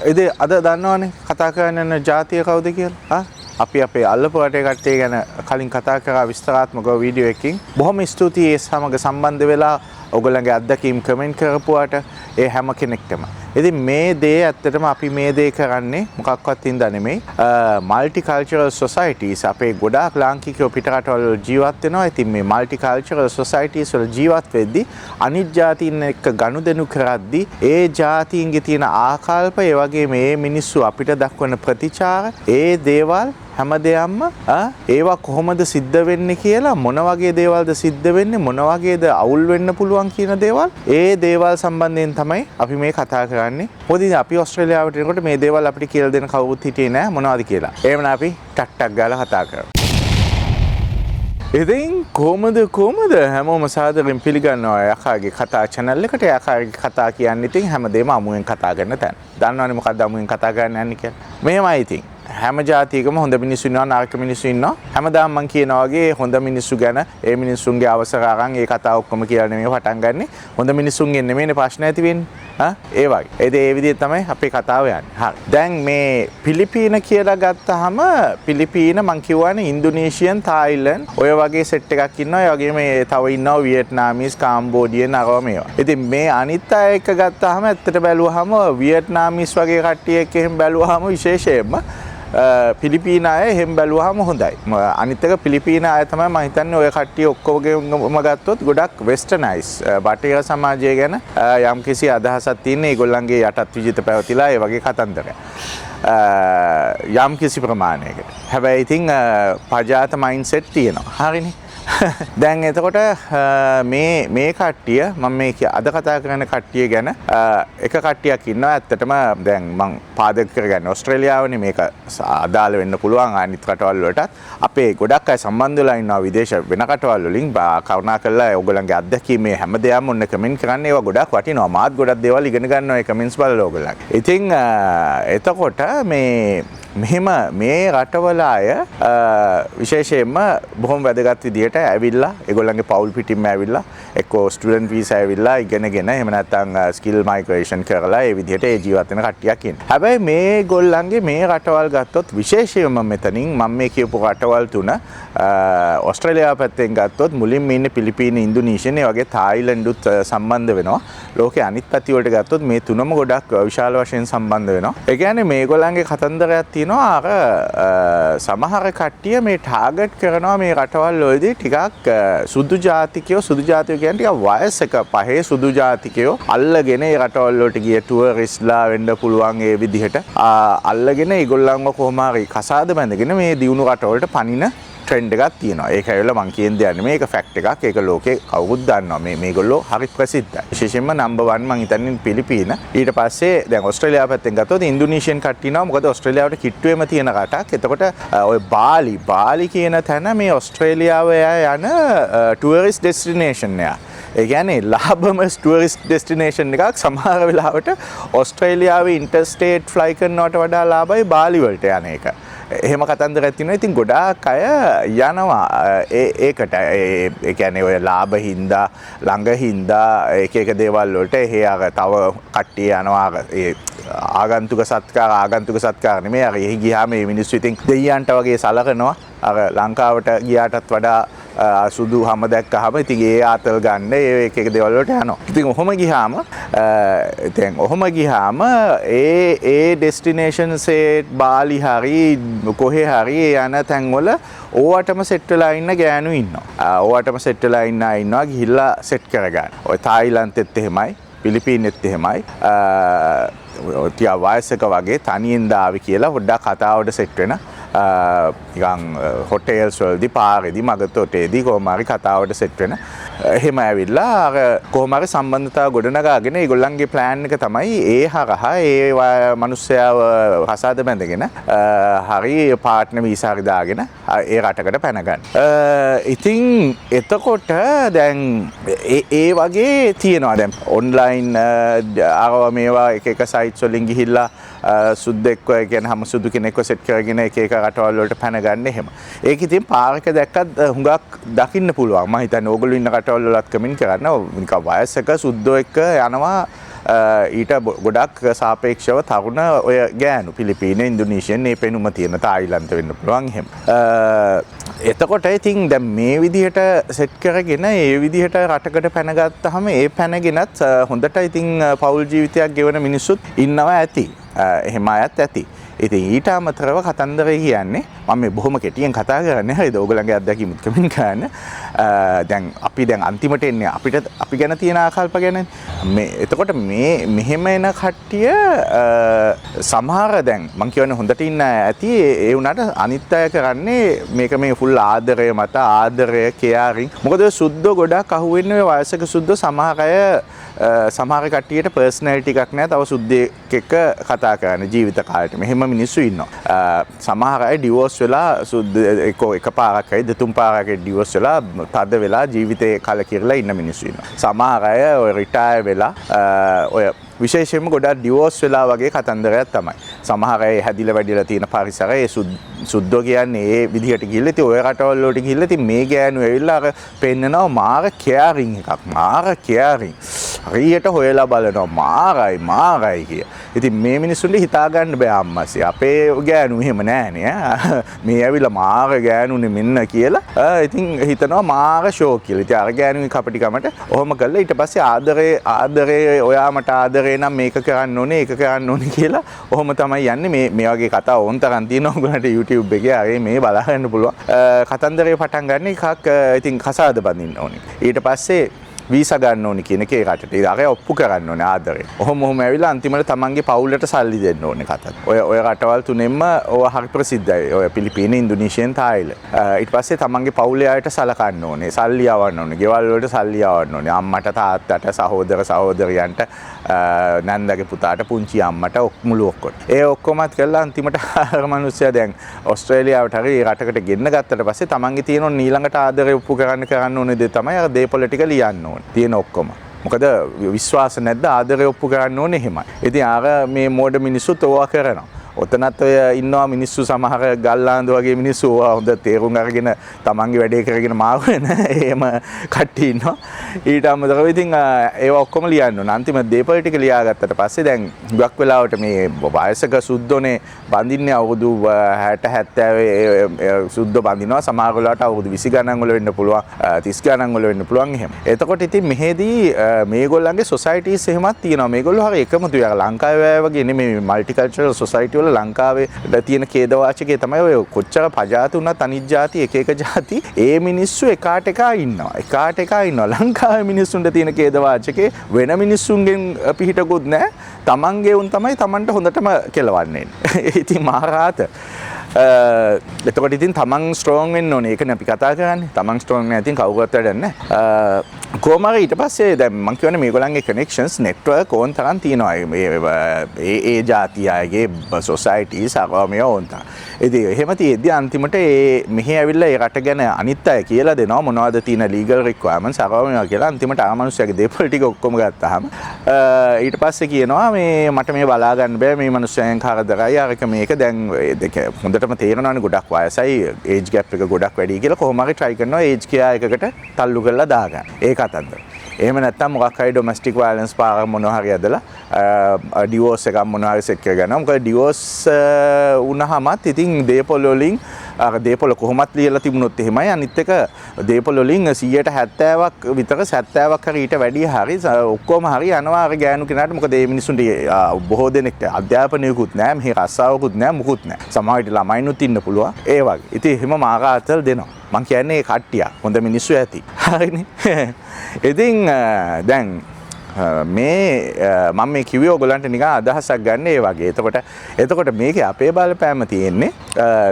ඉතින් අද දන්නවනේ කතා කරන්න යන ජාතිය කවුද කියලා? අපි අපේ අල්ලපු රටේ කට්ටිය ගැන කලින් කතා කරා විස්තරාත්මකව වීඩියෝ එකකින්. බොහොම ස්තුතියි ඒ සමග සම්බන්ධ වෙලා ඔයගොල්ලන්ගේ අත්දැකීම් කමෙන්ට් කරපුවාට ඒ හැම කෙනෙක්ටම. ඉතින් මේ දේ ඇත්තටම අපි මේ දේ කරන්නේ මොකක්වත් හින්දා නෙමෙයි. මල්ටි කල්චරල් සොසයිටිස් අපේ ගොඩාක් ලාංකිකයෝ පිටරටවල ජීවත් වෙනවා. ඉතින් මේ මල්ටි කල්චරල් සොසයිටිස් වල ජීවත් වෙද්දී අනිත් ජාතීන් එක්ක ගනුදෙනු කරද්දී ඒ ජාතීන්ගේ තියෙන ආකල්ප ඒ වගේ මේ මිනිස්සු අපිට දක්වන ප්‍රතිචාර ඒ දේවල් හැමදේම ඒවා කොහොමද සිද්ධ වෙන්නේ කියලා මොන වගේ දේවල්ද සිද්ධ වෙන්නේ මොන වගේද අවුල් වෙන්න පුළුවන් කියන දේවල් ඒ දේවල් සම්බන්ධයෙන් තමයි අපි මේ කතා කරන්නේ. මොකද අපි ඕස්ට්‍රේලියාවට එනකොට මේ දේවල් අපිට කියලා දෙන්න කවුරුත් හිටියේ නෑ මොනවද කියලා. එහෙමනම් අපි ටක් ගාලා කතා කරමු. ඉතින් කොහමද හැමෝම සාදරයෙන් පිළිගන්නවා යකාගේ කතා channel එකට. යකාගේ කතා කියන්නේ ඉතින් හැමදේම අමුයෙන් කතා කරන තැන. දන්නවනේ මොකක්ද අමුයෙන් කතා කරන්න යන්නේ කියලා. මෙහෙමයි ඉතින්. හැම ජාතියකම හොඳ මිනිස්සු ඉන්නවා නරක මිනිස්සු ඉන්නවා. හැමදාම මම කියනවා වගේ හොඳ මිනිස්සු ගැන ඒ මිනිස්සුන්ගේ අවසර අරන් ඒ කතාව ඔක්කොම කියලා නෙමෙයි පටන් ගන්නෙ. හොඳ මිනිස්සුන්ගෙන් නෙමෙයිනේ ප්‍රශ්න ඇති වෙන්නේ. ඒ වගේ. ඒ විදිහට තමයි අපේ කතාව යන්නේ. හරි. දැන් මේ පිලිපීන කියලා ගත්තාම පිලිපීන මං කියවනේ ඉන්දුනීසියන් තායිලන්ඩ් ඔය වගේ සෙට් එකක් ඉන්නවා. ඒ වගේම තව ඉන්නවා වියට්නාමීස් කාම්බෝඩියන් අරව මේවා. ඉතින් මේ අනිත් අය එක ගත්තාම ඇත්තට බැලුවාම වියට්නාමීස් වගේ කට්ටිය එක්ක එහෙම බැලුවාම විශේෂයෙන්ම පිලිපීන අය එහෙම බැලුවාම හොඳයි. අනිත් එක පිලිපීන අය තමයි මම හිතන්නේ ඔය කට්ටිය ඔක්කොගේම ගත්තොත් ගොඩක් වෙස්ටර්නයිස් බටහිර සමාජය ගැන යම්කිසි අදහසක් තියෙන ඒගොල්ලන්ගේ යටත් විජිත පැවතිලා ඒ වගේ කතන්දර. යම්කිසි ප්‍රමාණයකට. හැබැයි ඉතින් පජාත මයින්ඩ්සෙට් තියෙනවා. හරිනේ. දැන් එතකොට මේ කට්ටිය මම මේ අද කතා කරන කට්ටිය ගැන එක කට්ටියක් ඉන්නවා ඇත්තටම දැන් මම පාදක කරගන්නේ ඕස්ට්‍රේලියාවනේ මේක අදාළ වෙන්න පුළුවන් අනිත් රටවල් වලටත් අපේ ගොඩක් අය සම්බන්ධ වෙලා ඉන්නවා විදේශ වෙන රටවල් වලින් කරුණා කරලා ඔයගොල්ලන්ගේ අත්දැකීම් මේ හැමදේම ඔන්න කමෙන්ට් කරන්න ඒවා ගොඩක් වටිනවා මාත් ගොඩක් දේවල් ඉගෙන ගන්නවා ඒ කමෙන්ට්ස් බලලා ඔයගොල්ලන්. ඉතින් එතකොට මෙහෙම මේ රටවල අය විශේෂයෙන්ම බොහොම වැදගත් විදියට ඇවිල්ලා ඒගොල්ලන්ගේ පවුල් පිටින්ම ඇවිල්ලා එක්කෝ ස්ටුඩන්ට් වීසා ඇවිල්ලා ඉගෙනගෙන එහෙම නැත්නම් ස්කිල් මයිග්‍රේෂන් කරලා ඒ විදියට ඒ ජීවත් වෙන කට්ටියක් ඉන්නවා. හැබැයි මේගොල්ලන්ගේ මේ රටවල් ගත්තොත් විශේෂයෙන්ම මෙතනින් මම මේ කියපු රටවල් තුන ඕස්ට්‍රේලියාව පැත්තෙන් ගත්තොත් මුලින්ම ඉන්නේ පිලිපීන ඉන්දුනීසියන් ඒ වගේ තායිලන්ඩුත් සම්බන්ධ වෙනවා. ලෝකේ අනිත් පැති වලට ගත්තොත් මේ තුනම ගොඩක් විශාල වශයෙන් සම්බන්ධ වෙනවා. ඒ කියන්නේ මේගොල්ලන්ගේ කතන්දරයක් තියෙනවා අර සමහර කට්ටිය මේ ටාගට් කරනවා මේ රටවල් වලදී ටිකක් සුදු ජාතිකයෝ කියන්නේ ටිකක් වයසක පහේ සුදු ජාතිකයෝ අල්ලගෙන ඒ රටවල් වලට ගිය ටුවරිස්ට්ලා වෙන්න පුළුවන් ඒ විදිහට අල්ලගෙන ඒගොල්ලන්ව කොහොම හරි කසාද බැඳගෙන මේ දියුණු රටවලට පනින ට්‍රෙන්ඩ් එකක් තියෙනවා. ඒක ඇවිල්ලා මං කියන දෙයක් නෙමෙයි. ඒක ෆැක්ට් එකක්. ඒක ලෝකේ කවුරුත් දන්නවා. මේගොල්ලෝ හරි ප්‍රසිද්ධයි. විශේෂයෙන්ම නම්බර් 1 මං හිතන්නේ පිලිපීන. ඊට පස්සේ දැන් ඕස්ට්‍රේලියාව පැත්තෙන් ගත්තොත් ඉන්දුනීසියන් කට්ටිය ඉන්නවා. මොකද ඕස්ට්‍රේලියාවට කිට්ටුවේම තියෙන රටක්. එතකොට ඔය බාලි කියන තැන මේ ඕස්ට්‍රේලියාව යන ටුවරිස්ට් ඩෙස්ටිනේෂන් එක. ඒ කියන්නේ ලාභම ටුවරිස්ට් ඩෙස්ටිනේෂන් එකක් සමහර වෙලාවට ඕස්ට්‍රේලියාවේ ඉන්ටර්ස්ටේට් ෆ්ලයි කරනවට වඩා ලාභයි බාලි වලට යන එක. එහෙම කතන්දරයක් තියෙනවා. ඉතින් ගොඩාක් අය යනවා ඒකට. ඒ කියන්නේ ඔය ලාභ හින්දා ළඟ හින්දා එක දේවල් වලට එහෙ අර තව කට්ටිය යනවා ඒ ආගන්තුක සත්කාර නෙමෙයි. අර එහි ගියාම මේ මිනිස්සු ඉතින් දෙයියන්ට වගේ සලකනවා. අර ලංකාවට ගියාටත් වඩා සුදු හැම දැක්කහම ඉතින් ඒ ආතල් ගන්න ඒ එක දේවල් වලට යනවා. ඉතින් ඔහොම ගියාම ඒ ඩෙස්ටිනේෂන්ස් ඒ බාලි හරි කොහේ හරි යන තැන්වල ඕවටම සෙට් වෙලා ඉන්න ගෑනු ඉන්නවා. ඕවටම සෙට් වෙලා ඉන්නවා ගිහිල්ලා සෙට් කරගන්න. ඔය තායිලන්තෙත් එහෙමයි, පිලිපීනෙත් එහෙමයි. තියා වයසක වගේ තනියෙන් දාවි කියලා පොඩ්ඩක් කතාවට සෙට් වෙන නිකන් හොටෙල්ස් වලදී පාරේදී මගතොටේදී කොහොම හරි කතාවට සෙට් වෙන එහෙම ඇවිල්ලා අර කොහොම හරි සම්බන්ධතාව ගොඩනගාගෙන ඒගොල්ලන්ගේ ප්ලෑන් එක තමයි ඒ හරහා ඒ මිනිස්සයාව හසාද බැඳගෙන හරි පාර්ට්නර් වීසා හරි දාගෙන ඒ රටකට පැන ගන්න. ඉතින් එතකොට දැන් ඒ වගේ තියෙනවා දැන් ඔන්ලයින් අරව මේවා එක සයිට්ස් වලින් ගිහිල්ලා සුද්දෙක්ව කියන්නේ හැම සුදු කෙනෙක්ව සෙට් කරගෙන එක රටවල් වලට පැන ගන්න එහෙම. ඒක ඉතින් පාරක දැක්කත් හුඟක් දකින්න පුළුවන්. මම හිතන්නේ ඕගොල්ලෝ ඉන්න රටවල් වලත් කමෙන්ට් කරන්න. නිකන් වයසක සුද්දෝ එක්ක යනවා ඊට ගොඩක් සාපේක්ෂව තරුණ ඔය ගෑනු පිලිපීන ඉන්දුනීසියන් මේ පෙනුම තියෙන තායිලන්ත වෙන්න පුළුවන් එහෙම. එතකොට ඉතින් දැන් මේ විදිහට සෙට් කරගෙන ඒ විදිහට රටකට පැනගත්තාම ඒ පැනගෙනත් හොඳට ඉතින් පෞල් ජීවිතයක් ගෙවන මිනිස්සුත් ඉන්නවා ඇති. එහෙම අයත් ඇති. ඉතින් ඊට අමතරව කතන්දරේ කියන්නේ මම මේ බොහොම කෙටියෙන් කතා කරන්නේ හරිද ඕගොල්ලන්ගේ අත්දැකීම් කමින් කරන්න. දැන් අපි දැන් අන්තිමට එන්නේ අපි ගැන තියෙන ආකල්ප ගැන. මේ එතකොට මේ මෙහෙම එන කට්ටිය සමහර දැන් මං කියන්නේ හොඳට ඉන්න ඇති ඒ වුණාට අනිත් අය කරන්නේ මේක මේ ෆුල් ආදරය මත ආදරය කෙයාරින්. මොකද සුද්ධ ගොඩක් අහුවෙන්නේ ඔය වයසක සුද්ධ සමහර අය සමහර කට්ටියට පර්සනැලිටි එකක් නැහැ තව සුද්දෙක් එක්ක කතා කරන්න ජීවිත කාලෙට. මෙහෙම මිනිස්සු ඉන්නවා. සමහර අය ඩිවෝස් වෙලා සුද්ද එකපාරක් හරි දෙතුන් පාරක් ඩිවෝස් වෙලා තද වෙලා ජීවිතේ කලකිරලා ඉන්න මිනිස්සු ඉන්නවා. සමහර අය ඔය රිටයර් වෙලා ඔය විශේෂයෙන්ම ගොඩක් ඩිවෝස් වෙලා වගේ කතන්දරයක් තමයි. සමහර අය හැදිලා වැඩිලා තියෙන පරිසරයේ සුද්දෝ කියන්නේ ඒ විදිහට ගිහිල්ලා ඉතින් ඔය රටවල් වලට ගිහිල්ලා ඉතින් මේ ගෑනු ඇවිල්ලා අර පෙන්නනවා මාර කෙයාරින් එකක්. මාර කෙයාරින්. හරියට හොයලා බලනවා මාරයි කිය. ඉතින් මේ මිනිස්සුන්ට හිතා ගන්න බෑ අම්මසේ. අපේ ගෑනු එහෙම නෑනේ. මේ ඇවිල්ලා මාර ගෑනුනේ මෙන්න කියලා. ඉතින් හිතනවා මාර ෂෝ කියලා. ඉතින් අර ගෑනුගේ කපටිකමට ඔහොම කළා. ඊට පස්සේ ආදරේ ඔයා මට ආදරේ නම් මේක කරන්න ඕනේ ඒක කරන්න ඕනේ කියලා ඔහොම තමයි යන්නේ. මේ වගේ කතා ඕන් තරම් තියෙනවා ඔයගොල්ලන්ට YouTube එකේ. අර මේ බලා ගන්න පුළුවන්. කතන්දරේ පටන් ගන්න එකක් ඉතින් කසාද බඳින්න ඕනේ. ඊට පස්සේ වීසා ගන්න ඕනේ කියන එකේ රටට. ඒක අර ඔප්පු කරන්න ඕනේ ආදරේ. ඔහොම ඇවිල්ලා අන්තිමට තමන්ගේ පවුලට සල්ලි දෙන්න ඕනේ කතාව. ඔය රටවල් තුනෙන්ම ඔය හරි ප්‍රසිද්ධයි. ඔය පිලිපීන, ඉන්දුනීසියන්, තායිලන්ත. ඊට පස්සේ තමන්ගේ පවුලේ අයට සලකන්න ඕනේ. සල්ලි යවන්න ඕනේ. ගෙවල් වලට සල්ලි යවන්න ඕනේ. අම්මට තාත්තට සහෝදර සහෝදරියන්ට නැන්දගේ පුතාට පුංචි අම්මට මුළු ඔක්කොට. ඒ ඔක්කොමත් කරලා අන්තිමට අර මිනිස්සයා දැන් ඕස්ට්‍රේලියාවට හරි රටකට ගෙන්න ගත්තට පස්සේ තමන්ගේ තියෙන ඊළඟට ආදරේ ඔප්පු කරන්න ඕනේ දේ තමයි අර දේපොළ ටික ලියන්න ඕනේ. තියෙන ඔක්කොම. මොකද විශ්වාස නැද්ද ආදරේ ඔප්පු කරන්න ඕනේ එහෙමයි. ඉතින් අර මේ මෝඩ මිනිස්සුත් ඕවා කරනවා. ඔතනත් ඔය ඉන්නවා මිනිස්සු සමහර ගල්ලාන්දු වගේ මිනිස්සු ඕවා හොඳ තේරුම් අරගෙන තමන්ගේ වැඩේ කරගෙන මාව වෙන එහෙම කට්ටිය ඉන්නවා. ඊට අමතරව ඉතින් ඒවා ඔක්කොම ලියන්න ඕන. අන්තිමට දේපොළ ටික ලියාගත්තට පස්සේ දැන් හුඟක් වෙලාවට මේ වයසක සුද්දෝනේ බඳින්නේ අවුරුදු 60 70 සුද්දෝ බඳිනවා. සමහර වෙලාවට අවුරුදු 20 ගණන් වල වෙන්න පුළුවන් 30 ගණන් වල වෙන්න පුළුවන් එහෙම. එතකොට ඉතින් මෙහෙදී මේගොල්ලන්ගේ සොසයිටිස් එහෙමත් තියෙනවා. මේගොල්ලෝ හරිය එකමුතු යාර ලංකාවේ වගේ නෙමෙයි මල්ටිකල්චරල් සොසයිටි ලංකාවේ තියෙන ඛේදවාචකය තමයි ඔය කොච්චර පජාති වුණත් අනිත් ಜಾති එක ಜಾති ඒ මිනිස්සු එකාට එකා ඉන්නවා ලංකාවේ මිනිස්සුන්ට තියෙන ඛේදවාචකේ වෙන මිනිස්සුන්ගෙන් පිහිටකුත් නැහැ තමන්ගේ උන් තමයි තමන්ට හොඳටම කෙලවන්නේ ඉතින් මහරාත එතකොට ඉතින් තමන් ස්ට්‍රෝං වෙන්න ඕනේ ඒකනේ අපි කතා කරන්නේ තමන් ස්ට්‍රෝං නැතිනම් කවුරුත් වැඩක් නැහැ කොහමද ඊට පස්සේ දැන් මම කියන්නේ මේගොල්ලන්ගේ කනෙක්ෂන්ස් නෙට්වර්ක් ඕන් තරම් තියෙනවා ඒ ಜಾති අයගේ සොසයිටිස් අරමේ ඕන් තරම් ඉතින් එහෙම තියෙද්දි අන්තිමට මෙහි ඇවිල්ලා ඒ රට ගැන අනිත් අය කියලා දෙනවා මොනවද තියෙන ලීගල් රික්වයර්මන්ට්ස් අරමේ කියලා අන්තිමට ආ මිනිස්සුගේ දේපොළ ටික ඔක්කොම ගත්තාම ඊට පස්සේ කියනවා මේ මට මේ බලා ගන්න බෑ මේ මිනිස්සයන් කරදරයි අරක මේක දැන් දෙක හොඳටම තේරෙනවානේ ගොඩක් වයසයි ඒජ් ගැප් එක ගොඩක් වැඩි කියලා කොහොම හරි try කරනවා ඒජ් කියා එකකට තල්ලු කරලා දාගන්න ඒක අතන්ද එහෙම නැත්නම් මොකක් හරි ඩොමෙස්ටික් වයලන්ස් පාර මොනවා හරි ඇදලා ඩිවෝර්ස් එකක් මොනවා හරි සෙට් කරගන්නවා මොකද ඩිවෝර්ස් වුණාමත් ඉතින් දේපොළ වලින් අර දේපොළ කොහොමත් ලියලා තිබුණොත් එහෙමයි අනිත් එක දේපොළ වලින් 170ක් විතර 70ක් හරි ඊට වැඩි හරි ඔක්කොම හරි යනවා අර ගෑනු කෙනාට මොකද මේ මිනිස්සුන්ට බොහෝ දෙනෙක්ට අධ්‍යාපනයකුත් නැහැ මෙහි රස්සාවකුත් නැහැ මුකුත් නැහැ සමහරවිට ළමයිනුත් ඉන්න පුළුවන් ඒ වගේ ඉතින් එහෙම මාගාතල් දෙනවා මං කියන්නේ ඒ කට්ටිය හොඳ මිනිස්සු ඇති හරිනේ ඉතින් දැන් මේ මම මේ කිව්වේ ඔයගලන්ට නිකන් අදහසක් ගන්න ඒ වගේ. එතකොට මේකේ අපේ බලපෑම තියෙන්නේ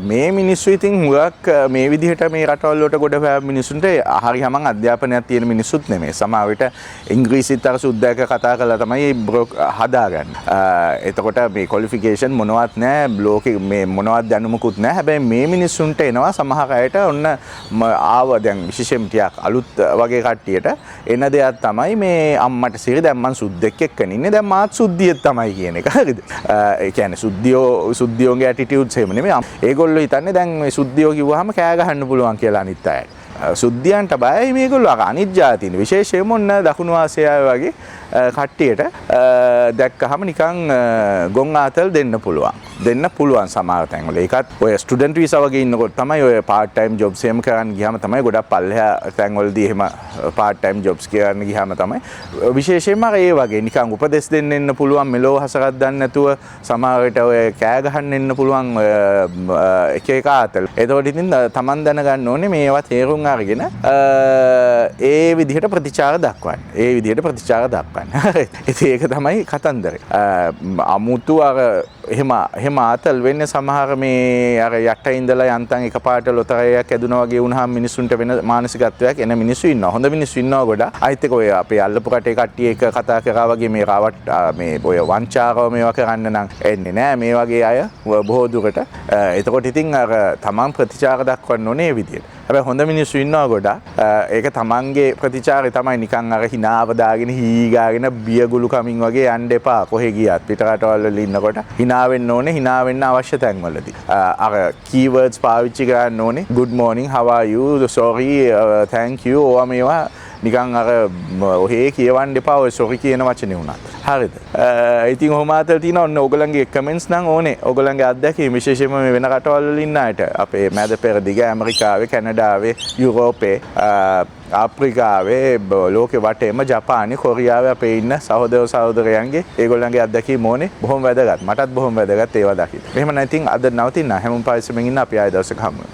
මේ මිනිස්සු ඉතින් හුඟක් මේ විදිහට මේ රටවල් වලට ගොඩ පෑම මිනිස්සුන්ට හරි හැමං අධ්‍යාපනයක් තියෙන මිනිස්සුත් නෙමෙයි. සමහර විට ඉංග්‍රීසිත් අර සුද්දාක කතා කරලා තමයි හදාගන්නේ. එතකොට මේ ක්වොලිෆිකේෂන් මොනවත් නැහැ. ලෝකෙ මේ මොනවත් දැනුමකුත් නැහැ. හැබැයි මේ මිනිස්සුන්ට එනවා සමහර අයට ඔන්න ආව දැන් විශේෂයෙන් ටිකක් අලුත් වගේ කට්ටියට එන දෙයක් තමයි මේ අම්මට දැන් මං සුද්දෙක් එක්කනේ ඉන්නේ දැන් මාත් සුද්දියෙක් තමයි කියන එක හරිද ඒ කියන්නේ සුද්දියෝගේ ඇටිටියුඩ්ස් එහෙම නෙමෙයි ඒගොල්ලෝ හිතන්නේ දැන් මේ සුද්දියෝ කිව්වහම කෑ ගහන්න පුළුවන් කියලා අනිත් අයට සුද්ධියන්ට බයයි මේගොල්ලෝ අර අනිත් ජාතින් විශේෂයෙන්ම ඔන්න දකුණු ආසියාව වගේ කට්ටියට දැක්කහම නිකන් ගොන් ආතල් දෙන්න පුළුවන් සමහර තැන්වල. ඒකත් ඔය ස්ටුඩන්ට් වීසා වගේ ඉන්නකොට තමයි ඔය පාර්ට් ටයිම් ජොබ්ස් එහෙම කරන්න ගියාම තමයි ගොඩක් පල්ලෙහා තැන්වලදී එහෙම පාර්ට් ටයිම් ජොබ්ස් කරන්න ගියාම තමයි විශේෂයෙන්ම අර ඒ වගේ නිකන් උපදෙස් දෙන්න එන්න පුළුවන් මෙලෝ හසරක් දන්නේ නැතුව සමහරට ඔය කෑ ගහන්න එන්න පුළුවන් එක එක ආතල්. ඒතකොට ඉතින් Taman දැනගන්න ඕනේ මේවා තේරුම් අරගෙන ඒ විදිහට ප්‍රතිචාර දක්වන්න. ඒ විදිහට ප්‍රතිචාර දක්වන්න. ඉතින් ඒක තමයි කතන්දරේ. අමුතු අර එහෙම ආතල් වෙන්නේ සමහර මේ අර යට ඉඳලා යන්තම් එකපාරට ලොතරයක් ඇදුනා වගේ වුණාම මිනිස්සුන්ට වෙන මානසිකත්වයක් එන මිනිස්සු ඉන්නවා. හොඳ මිනිස්සු ඉන්නවා ගොඩක්. අයිත් එක ඔය අපේ අල්ලපු කටේ කට්ටිය එක කතා කරා වගේ මේ රාවට මේ ඔය වංචාරව මේවා කරන්න නම් එන්නේ නෑ මේ වගේ අය බොහෝ දුරට. එතකොට ඉතින් අර තමන් ප්‍රතිචාර දක්වන්න ඕනේ මේ විදියට. හැබැයි හොඳ මිනිස්සු ඉන්නවා ගොඩක්. ඒක තමන්ගේ ප්‍රතිචාරය තමයි නිකන් අර හිනාව දාගෙන හීගාගෙන බියගුළු කමින් වගේ යන්න එපා. කොහෙ ගියත් පිටරටවල වල ඉන්නකොට හිනා වෙන්න ඕනේ. හිනා වෙන්න අවශ්‍ය තැන්වලදී. අර කීවර්ඩ්ස් පාවිච්චි කරන්න ඕනේ. good morning, how are you, sorry, thank you. ඔවා මේවා නිකන් අර ඔහේ කියවන්න එපා ඔය සොරි කියන වචනේ උනත්. හරිද? ඉතින් ඔහොම ආතල් තියෙනවා ඔන්න ඕගලන්ගේ කමෙන්ට්ස් නම් ඕනේ. ඕගලන්ගේ අත්දැකීම් විශේෂයෙන්ම මේ වෙන රටවල් වල ඉන්න අයට අපේ මැද පෙරදිග ඇමරිකාවේ, කැනඩාවේ, යුරෝපේ, ආප්‍රිකාවේ, ලෝකේ වටේම ජපානයේ, කොරියාවේ අපේ ඉන්න සහෝදර සහෝදරයන්ගේ ඒගොල්ලන්ගේ අත්දැකීම් ඕනේ. බොහොම වැදගත්. මටත් බොහොම වැදගත් ඒවා දකින්න. එහෙම නැත්නම් අද නවතින්න හැමෝම පරිස්සමෙන් ඉන්න අපි ආයෙ දවසක හමු වෙමු.